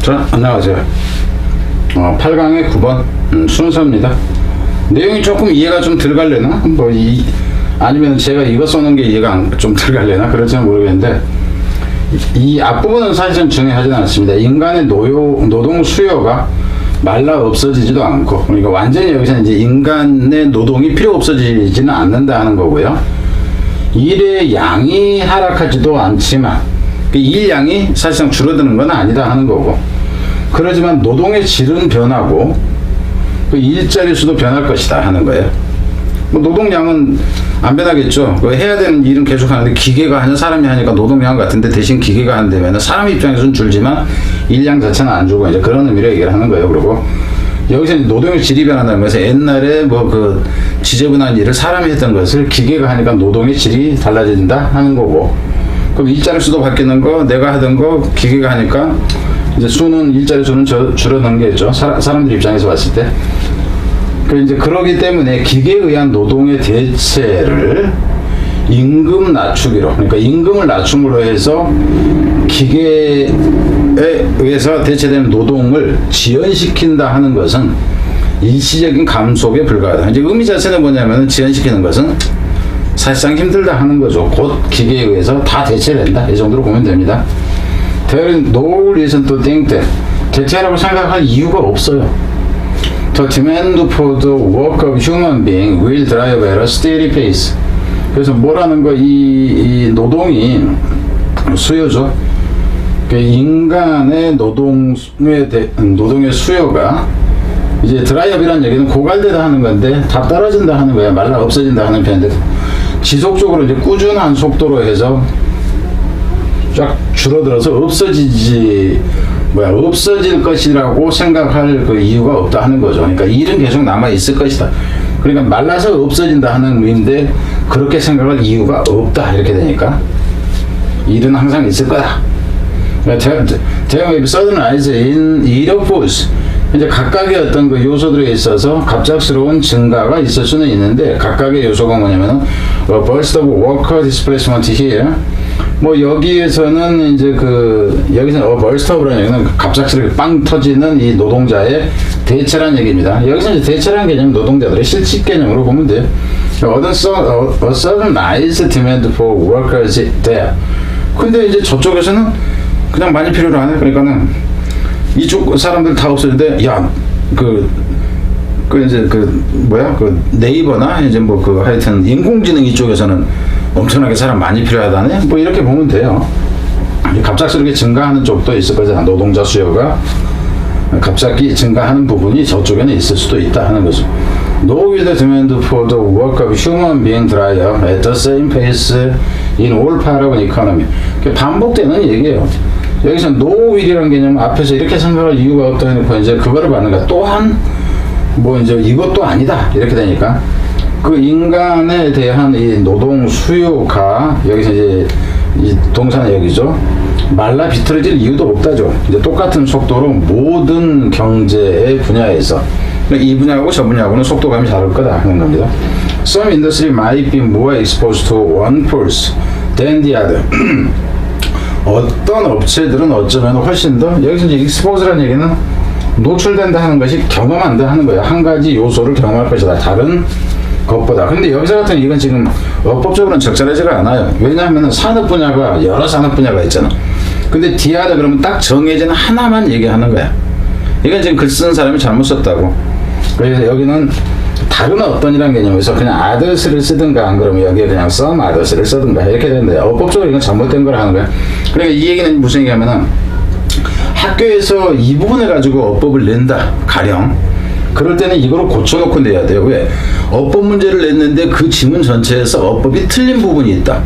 안녕하세요. 8강의 9번 순서입니다. 내용이 조금 이해가 좀 덜 갈래나? 아니면 제가 이거 써놓은 게 이해가 좀 덜 갈래나? 그럴지는 모르겠는데, 이 앞부분은 사실은 중요하지는 않습니다. 인간의 노동 수요가 말라 없어지지도 않고, 그러니까 완전히 여기서는 이제 인간의 노동이 필요 없어지지는 않는다 하는 거고요. 일의 양이 하락하지도 않지만, 그 일량이 사실상 줄어드는 건 아니다 하는 거고, 그러지만 노동의 질은 변하고 그 일자리 수도 변할 것이다 하는 거예요. 노동량은 안 변하겠죠. 해야 되는 일은 계속 하는데 기계가 하냐 사람이 하니까 노동량 같은데 대신 기계가 한다면 사람 입장에서는 줄지만 일량 자체는 안 줄고 이제 그런 의미로 얘기를 하는 거예요. 그리고 여기서 노동의 질이 변한다는 것은 옛날에 그 지저분한 일을 사람이 했던 것을 기계가 하니까 노동의 질이 달라진다 하는 거고, 그럼 일자리 수도 바뀌는 거, 내가 하던 거 기계가 하니까 이제 일자리 수는 줄어드는 게죠. 사람들 입장에서 봤을 때. 이제 그러기 때문에 기계에 의한 노동의 대체를 임금 낮추기로, 그러니까 임금을 낮춤으로 해서 기계에 의해서 대체되는 노동을 지연시킨다 하는 것은 일시적인 감속에 불과하다. 이제 의미 자체는 뭐냐면 지연시키는 것은 사실상 힘들다 하는 거죠. 곧 기계에 의해서 다 대체된다. 이 정도로 보면 됩니다. There is no reason to think that 대체라고 생각할 이유가 없어요. The demand for the work of human being will drive at a steady pace. 그래서 뭐라는 거, 이 노동이 수요죠. 인간의 노동의 수요가 이제 드라이업이라는 얘기는 고갈되다 하는 건데 다 떨어진다 하는 거야. 말라 없어진다 하는 편인데 지속적으로 이제 꾸준한 속도로 해서 쫙 줄어들어서 없어질 것이라고 생각할 그 이유가 없다 하는 거죠. 그러니까 일은 계속 남아 있을 것이다. 그러니까 말라서 없어진다 하는 의미인데 그렇게 생각할 이유가 없다 이렇게 되니까 일은 항상 있을 거다. There may be sudden rise in yield of force. 이제 각각의 어떤 그 요소들에 있어서 갑작스러운 증가가 있을 수는 있는데, 각각의 요소가 뭐냐면은 burst of worker displacement here. 여기에서는 이제 여기서는 burst of라는 얘기는 갑작스럽게 빵 터지는 이 노동자의 대체란 얘기입니다. 여기서 이제 대체라는 개념은 노동자들의 실직 개념으로 보면 돼요. A sudden rise demand for workers there. 근데 이제 저쪽에서는 그냥 많이 필요로 하네. 그러니까는 이쪽 사람들 다 없어지는데, 네이버나 이제 하여튼 인공지능 이쪽에서는 엄청나게 사람 많이 필요하다네. 이렇게 보면 돼요. 갑작스럽게 증가하는 쪽도 있을 거잖아. 노동자 수요가 갑자기 증가하는 부분이 저쪽에는 있을 수도 있다 하는 거죠. No will the demand for the work of human being dry up at the same pace in all part of an economy. 반복되는 얘기예요. 여기서 no will이라는 개념 앞에서 이렇게 생각할 이유가 없다 해놓고 이제 그거를 받는 거야. 또한 이제 이것도 아니다 이렇게 되니까 그 인간에 대한 이 노동 수요가 여기서 이제 이 동사는 여기죠. 말라 비틀어질 이유도 없다죠. 이제 똑같은 속도로 모든 경제의 분야에서 이 분야하고 저 분야하고는 속도감이 다를 거다 하는 겁니다. Some industry might be more exposed to one force than the other. 어떤 업체들은 어쩌면 훨씬 더, 여기서 이제 expose라는 얘기는 노출된다 하는 것이 경험한다 하는 거예요. 한 가지 요소를 경험할 것이다. 다른 것보다. 근데 여기서 같은 이건 지금 법적으로는 적절하지가 않아요. 왜냐하면 산업 분야가 여러 산업 분야가 있잖아. 근데 디아다 그러면 딱 정해진 하나만 얘기하는 거야. 이건 지금 글 쓰는 사람이 잘못 썼다고. 그래서 여기는 다른 어떤이라는 개념에서 그냥 others를 쓰든가 안 그러면 여기에 그냥 some others를 쓰든가 이렇게 되는데 법적으로 이건 잘못된 걸 하는 거야. 그러니까 이 얘기는 무슨 얘기냐면은 학교에서 이 부분을 가지고 어법을 낸다 가령 그럴 때는 이거를 고쳐놓고 내야 돼요. 왜? 어법 문제를 냈는데 그 지문 전체에서 어법이 틀린 부분이 있다.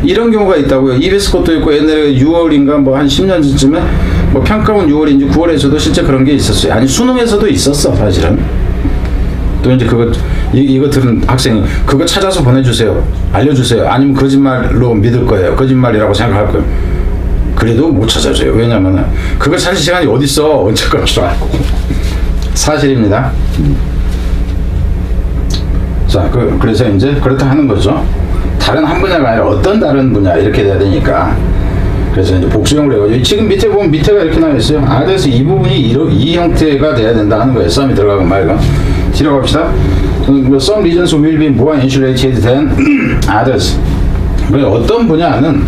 이런 경우가 있다고요. EBS 것도 있고 옛날에 6월인가 한 10년 전쯤에 평가원 6월인지 9월에서도 실제 그런 게 있었어요. 아니 수능에서도 있었어 사실은. 또 이제 이거 들은 학생이 그거 찾아서 보내주세요. 알려주세요. 아니면 거짓말로 믿을 거예요. 거짓말이라고 생각할 거예요. 그래도 못 찾아줘요. 왜냐면은 그거 찾을 시간이 어딨어. 언제까지도 알고. 사실입니다. 자, 그래서 이제 그렇다 하는 거죠. 다른 한 분야가 아니라 어떤 다른 분야 이렇게 돼야 되니까 그래서 이제 복수형으로 해가지고 지금 밑에 보면 밑에가 이렇게 나와 있어요. others 이 부분이 이 형태가 돼야 된다 하는 거예요. 썸이 들어가건 말건. 들어갑시다. Some regions will be more insulated than others. 어떤 분야는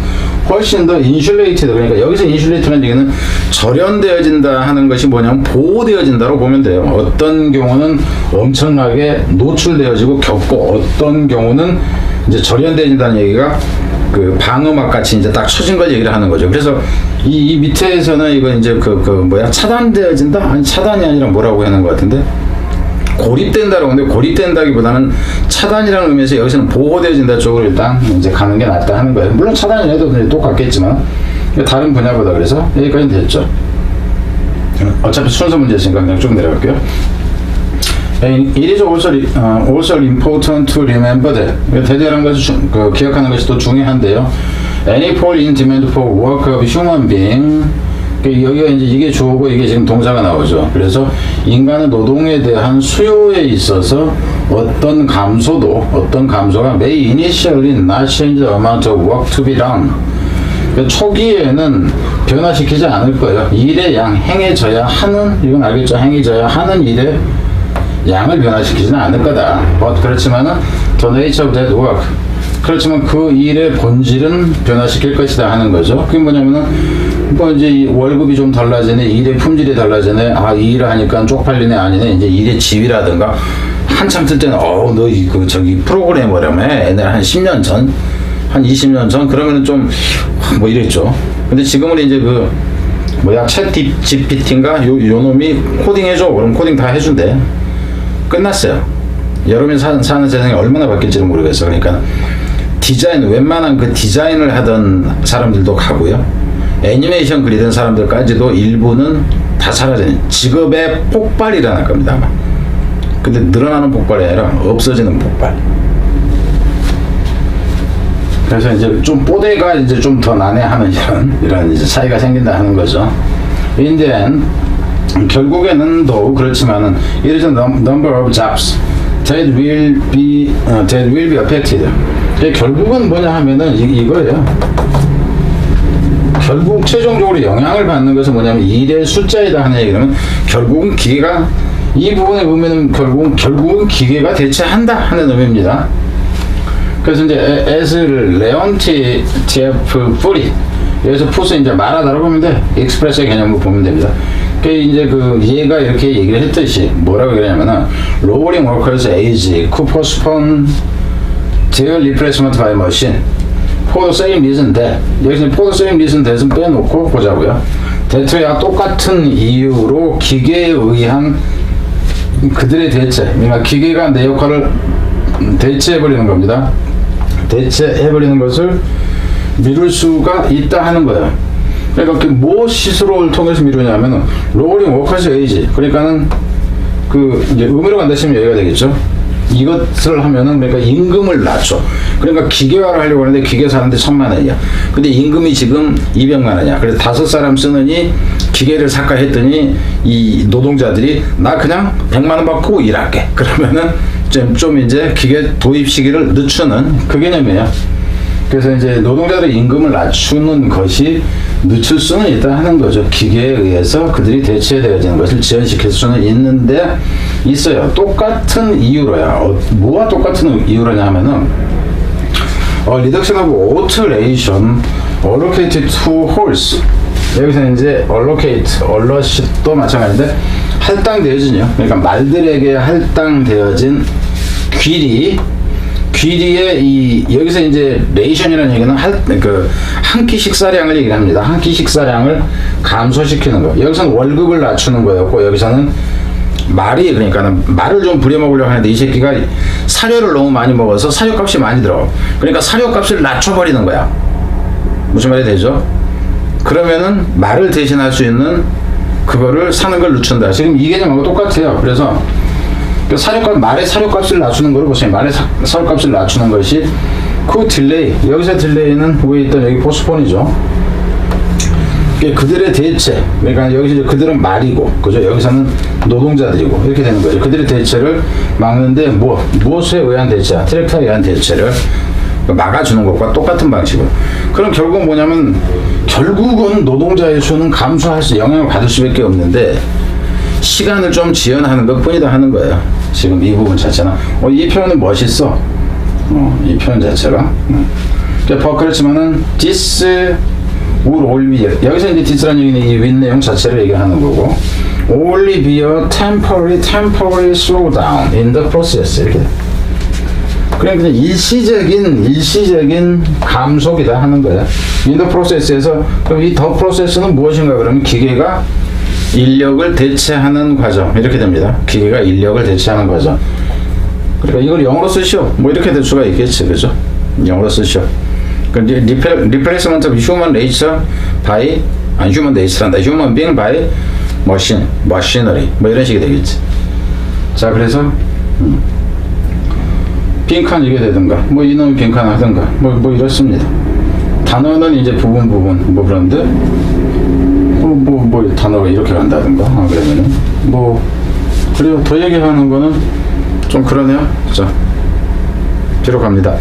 훨씬 더 인슐레이티드, 그러니까 여기서 인슐레이트라는 얘기는 절연되어진다 하는 것이 뭐냐면 보호되어진다로 보면 돼요. 어떤 경우는 엄청나게 노출되어지고 겹고, 어떤 경우는 이제 절연되어진다는 얘기가 그 방어막 같이 이제 딱 쳐진 걸 얘기를 하는 거죠. 그래서 이 밑에서는 이거 이제 차단되어진다? 아니, 차단이 아니라 뭐라고 하는 것 같은데? 고립된다라고 하는데, 고립된다기보다는 차단이라는 의미에서 여기서는 보호되어진다 쪽으로 일단 이제 가는 게 낫다 하는 거예요. 물론 차단이라도 똑같겠지만 다른 분야보다. 그래서 여기까지는 됐죠. 어차피 순서 문제였으니까 그냥 쭉 내려갈게요. It is also important to remember that. 대대라는 것을 기억하는 것이 또 중요한데요. Any fall in demand for work of human being. 여기가 이제 이게 주어고 이게 지금 동사가 나오죠. 그래서 인간의 노동에 대한 수요에 있어서 어떤 감소가 may initially not change the amount of work to be done. 초기에는 변화시키지 않을 거예요. 일의 양, 행해져야 하는, 이건 알겠죠? 행해져야 하는 일의 양을 변화시키지는 않을 거다. 그렇지만은 the nature of that work. 그렇지만 그 일의 본질은 변화시킬 것이다 하는 거죠. 그게 뭐냐면은 뭐 이제 월급이 좀 달라지네, 일의 품질이 달라지네, 이 일을 하니까 쪽팔리네, 아니네, 이제 일의 지위라든가. 한참 뜰 때는 너 저기 프로그래머라며 옛날에 한 10년 전, 한 20년 전 그러면은 좀 뭐 이랬죠. 근데 지금은 이제 챗 GPT인가 요 놈이 코딩 해줘. 그럼 코딩 다 해준대. 끝났어요. 여러분이 사는 세상이 얼마나 바뀔지는 모르겠어. 그러니까 웬만한 그 디자인을 하던 사람들도 가고요. 애니메이션 그리던 사람들까지도 일부는 다 사라지는 직업의 폭발이 일어날 겁니다, 아마. 근데 늘어나는 폭발이 아니라 없어지는 폭발. 그래서 이제 좀 뽀대가 이제 좀 더 난해하는 이런 이제 차이가 생긴다 하는 거죠. In the end, 결국에는 더욱 그렇지만은 it is a number of jobs that will be affected. 결국은 뭐냐 하면은 이거예요. 결국 최종적으로 영향을 받는 것은 뭐냐면 일의 숫자이다 하는 얘기는 결국은 기계가, 이 부분의 의미는 결국은 기계가 대체한다 하는 의미입니다. 그래서 이제 as 레온티에프 뿌리, 여기서 푸스 이제 말하다라고 보면 돼. 익스프레스의 개념으로 보면 됩니다. 그 이제 얘가 이렇게 얘기를 했듯이 뭐라고 그러냐면은 lowering workers' age could postpone their replacement by machine for the same reason that. 여기서 for the same reason that은 빼놓고 보자고요. 대체와 똑같은 이유로 기계에 의한 그들의 대체, 그러니까 기계가 내 역할을 대체해버리는 겁니다. 대체해버리는 것을 미룰 수가 있다 하는 거예요. 그러니까 뭐 시스로를 통해서 미루냐면은 lowering workers' age, 그러니까는 이제 의미로 간다시면 여기가 되겠죠. 이것을 하면은 그러니까 임금을 낮춰. 그러니까 기계화를 하려고 하는데 기계 사는데 1,000만 원이야. 근데 임금이 지금 200만 원이야. 그래서 5사람 쓰느니 기계를 삭까 했더니 이 노동자들이 나 그냥 100만 원 받고 일할게. 그러면은 좀 이제 기계 도입 시기를 늦추는 그 개념이에요. 그래서 이제 노동자들의 임금을 낮추는 것이 늦출 수는 있다 하는 거죠. 기계에 의해서 그들이 대체되어지는 것을 지연시킬 수는 있어요. 똑같은 이유로야. 뭐가 똑같은 이유로냐 하면은 reduction of alteration allocated to horse. 여기서 이제 allot도 마찬가지인데 할당되어진요. 그러니까 말들에게 할당되어진 귀리의 여기서 이제 레이션이라는 얘기는 한 끼 식사량을 얘기합니다. 한 끼 식사량을 감소시키는 거. 여기서는 월급을 낮추는 거였고, 여기서는 그러니까 말을 좀 부려먹으려고 하는데 이 새끼가 사료를 너무 많이 먹어서 사료값이 많이 들어. 그러니까 사료값을 낮춰버리는 거야. 무슨 말이 되죠? 그러면은 말을 대신할 수 있는 그거를 사는 걸 늦춘다. 지금 이 개념하고 똑같아요. 그래서 말의 사료값을 낮추는 거를 보세요. 말의 사료값을 낮추는 것이 딜레이. 여기서 딜레이는 위에 있던 여기 포스폰이죠. 그들의 대체. 그러니까 여기서 이제 그들은 말이고, 그죠? 여기서는 노동자들이고 이렇게 되는 거죠. 그들의 대체를 막는데 무엇에 의한 대체야? 트랙터에 의한 대체를 막아주는 것과 똑같은 방식으로. 그럼 결국 뭐냐면 결국은 노동자의 수는 감소할 수, 영향을 받을 수밖에 없는데 시간을 좀 지연하는 것 뿐이다 하는 거예요. 지금 이 부분 자체는. 이 표현은 멋있어. 이 표현 자체가. 그렇지만은 this will only be, 여기서 이제 this라는 얘기는 이 윗내용 자체를 얘기하는 거고, only be a temporary slowdown in the process. 이렇게. 그냥 일시적인 감속이다 하는 거예요. in the process에서, 그럼 이 the process는 무엇인가 그러면 기계가 인력을 대체하는 과정. 이렇게 됩니다. 기계가 인력을 대체하는 과정. 그러니까 이걸 영어로 쓰시오. 뭐 이렇게 될 수가 있겠지. 그죠? 영어로 쓰시오. 그럼 이제 replacement of human nature by, 아니 human nature란다. human being by machinery. 뭐 이런 식이 되겠지. 자, 그래서 빈칸 이게 되든가, 뭐 이놈이 빈칸 하든가, 뭐 이렇습니다. 단어는 이제 부분, 뭐 그런데, 뭐 단어가 이렇게 간다든가, 그러면은, 그리고 더 얘기하는 거는 좀 그러네요. 자, 뒤로 갑니다.